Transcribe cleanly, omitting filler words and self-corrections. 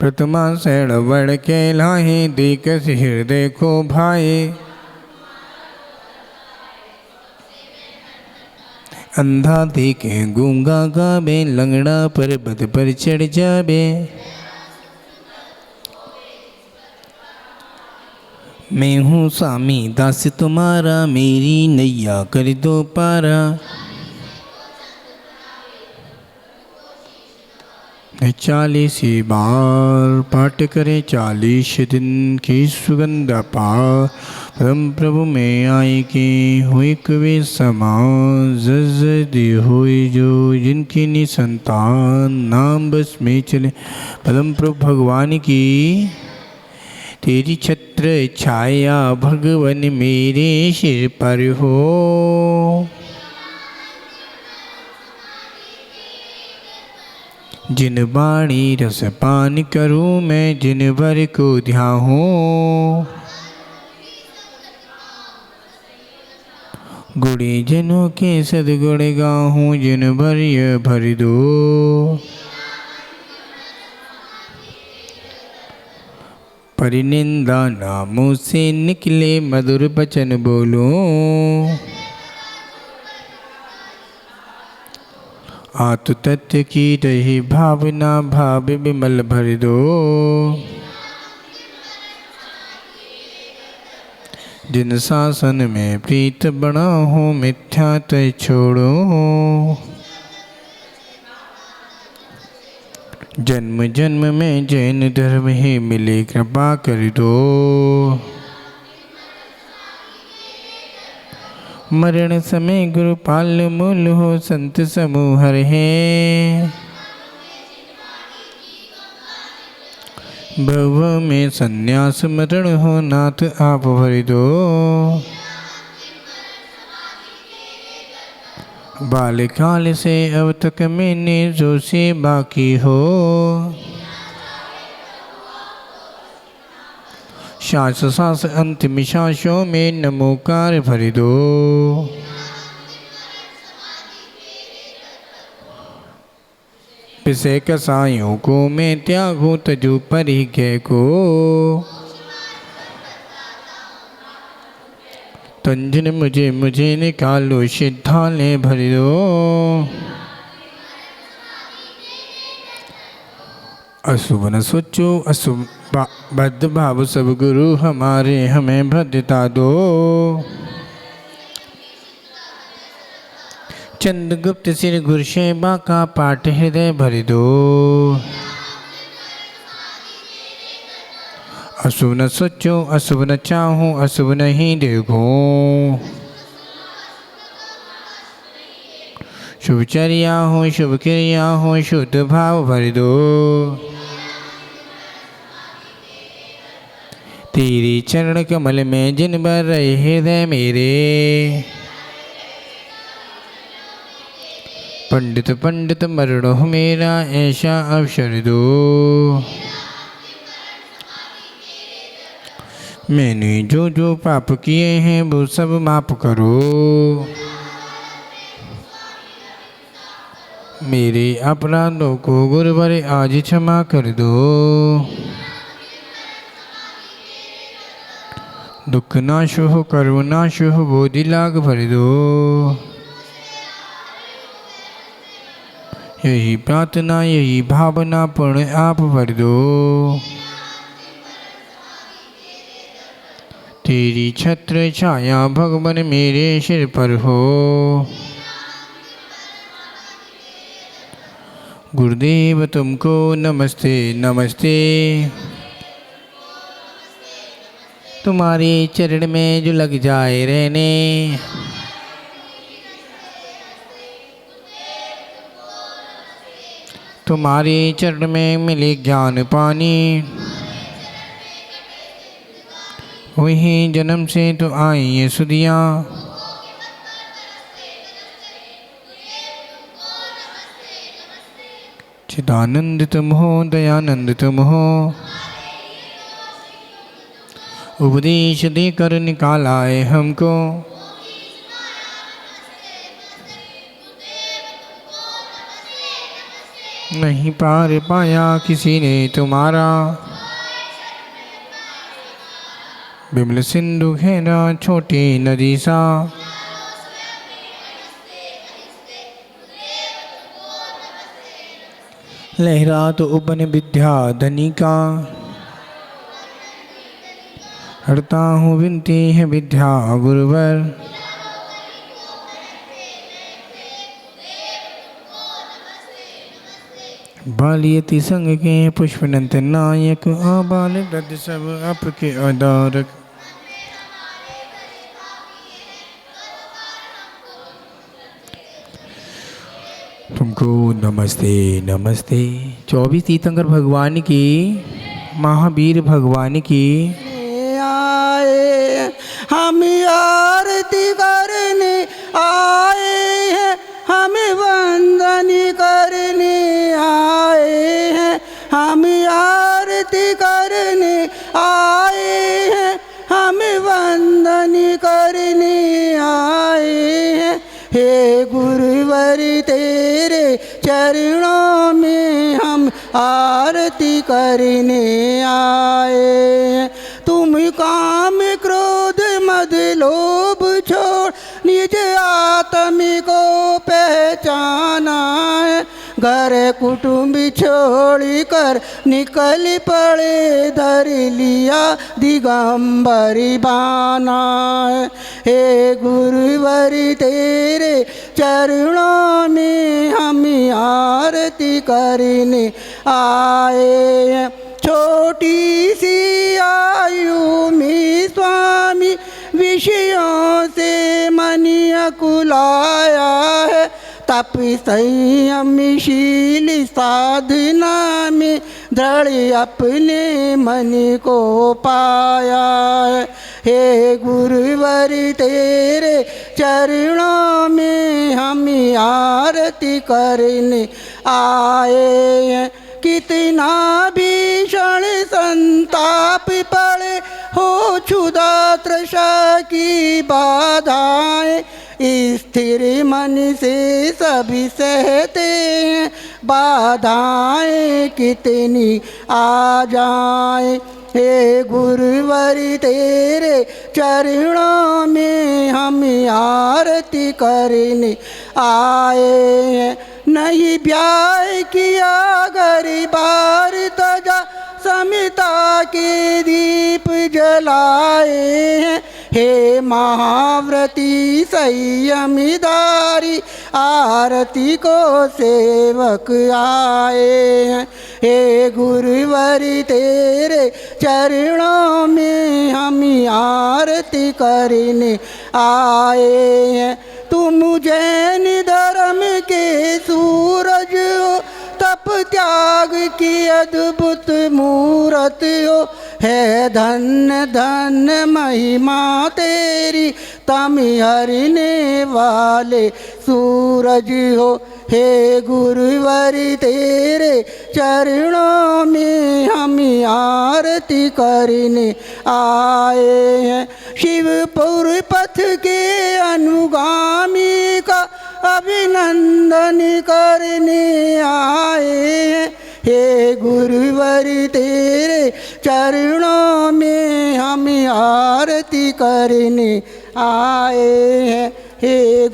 प्रथमा शैण वर्ण के लाहे, दीकस हृदय को भाए। अंधा देखे गूंगा गावे, लंगड़ा पर्वत पर चढ़ जावे। मैं हूँ स्वामी दास तुम्हारा, मेरी नैया कर दो पारा। 40 बार पाठ करे, 40 दिन की सुगंध पार। परम प्रभु में आए के हुए कवे समान, जजदी हुई जो जिनकी निसंतान, नाम बस में चले परम प्रभु भगवान की। तेरी छत्र छाया भगवन मेरे सिर पर हो। जिन बाणी रस पान करूँ मैं, जिन वर को ध्याऊँ। गुणी जनों के सदगुण गाहूँ, जिन भर ये भर दो। परिनिंदा नामों से निकले, मधुर वचन बोलूं। आतु तत्व की रही भावना, भाव विमल भर दो। जिन शासन में प्रीत बना हो, मिथ्या तय छोड़ो। जन्म जन्म में जैन धर्म ही मिले, कृपा कर दो। मरण समय गुरु पाल मूल हो, संत समूह है। भव में संन्यास मरण हो, नाथ आप भर दो। बाल्यकाल से अब तक मैंने जो से बाकी हो, श्वास श्वास अंतिम श्वासों में नमोकार भर दो। विषय कसायों को मैं त्यागूं, तजू परिग्रह को। तंजन मुझे मुझे निकालो, सिद्धालय भर दो। अशुभ न सोचो अशुभ बद्ध भाव, सब गुरु हमारे हमें भद्रता दो। चंद्रगुप्त सिर गुरु सेवा का पाठ हृदय भर दो। अशुभ न सोचो अशुभ न चाहूं, अशुभ नहीं देखूं। शुभचर्या हो शुभ क्रिया हो, शुद्ध भाव भर दो। तेरी चरण कमल में जिन भर रहे हृदय मेरे, पंडित पंडित मरणो मेरा ऐसा अवसर दो। मैंने जो जो पाप किए हैं वो सब माफ करो। मेरे अपराधों को गुरुवर आज क्षमा कर दो। दुख नाश हो करुणाश हो, बोधि लाग भर दो। यही प्रार्थना यही भावना पूर्ण आप भर दो। तेरी छत्र छाया भगवान मेरे सिर पर हो। गुरुदेव तुमको नमस्ते नमस्ते। तुम्हारे चरण में जो लग जाए रहने, तुम्हारे चरण में मिले ज्ञान पानी। वही जन्म से तो आई ये सुधियाँ, चिदानंद तुम हो दयानंद तुम हो। उपदेश देकर निकाला है हमको, नहीं पार पाया किसी ने तुम्हारा। विमल सिंधु घेरा छोटी नदी सा। लहरा तो उपन विद्या धनी का। हरता हूँ विनती है विद्या गुरुवर। बालियति संग के पुष्पनंत नायक। आबाल वृद्ध सब आपके आधारक। तुमको नमस्ते नमस्ते। 24 तीर्थंकर भगवान की, महावीर भगवान की आए हम आरती करने आए हैं, हम वंदन करने आए हैं, हम आरती करने आए हैं, हम वंदन करने आए हैं। हे गुरुवर तेरे चरणों में हम आरती करने आए हैं। तुम काम क्रोध मद लोभ छोड़ निज आत्म को पहचाना है। घर कुटुंब छोड़ कर निकल पड़े, धर लिया दिगंबरी बाना है। हे गुरुवर तेरे चरणों में हम आरती करने आए हैं। छोटी सी आयु में स्वामी विषयों से मन अकुलाया है। तप संयमशील साधना में दृढ़ अपने मन को पाया है। हे गुरुवर तेरे चरणों में हम आरती करने आए हैं। कितना भीषण संताप पड़े हो, क्षुधा तृषा की बाधाएं स्थिर मन से सभी सहते हैं। बाधाएं कितनी आ जाएं, हे गुरुवर तेरे चरणों में हम आरती करने आए हैं। नहीं ब्याह किया गरीबार तजा, समिता के दीप जलाए हैं। हे महाव्रती संयमीदारी आरती को सेवक आए हैं। हे गुरुवर तेरे चरणों में हम आरती करने आए हैं। तुम जैन धर्म के सूरज हो, तप त्याग की अद्भुत मूरत हो। है धन्य धन्य महिमा तेरी, तम हरने वाले सूरज हो। हे गुरुवर तेरे चरणों में हम आरती करने आए हैं। शिवपुर पथ के अनुगामी का अभिनंदन करने आए हैं। हे गुरुवर तेरे चरणों में हम आरती करने आए हैं। हे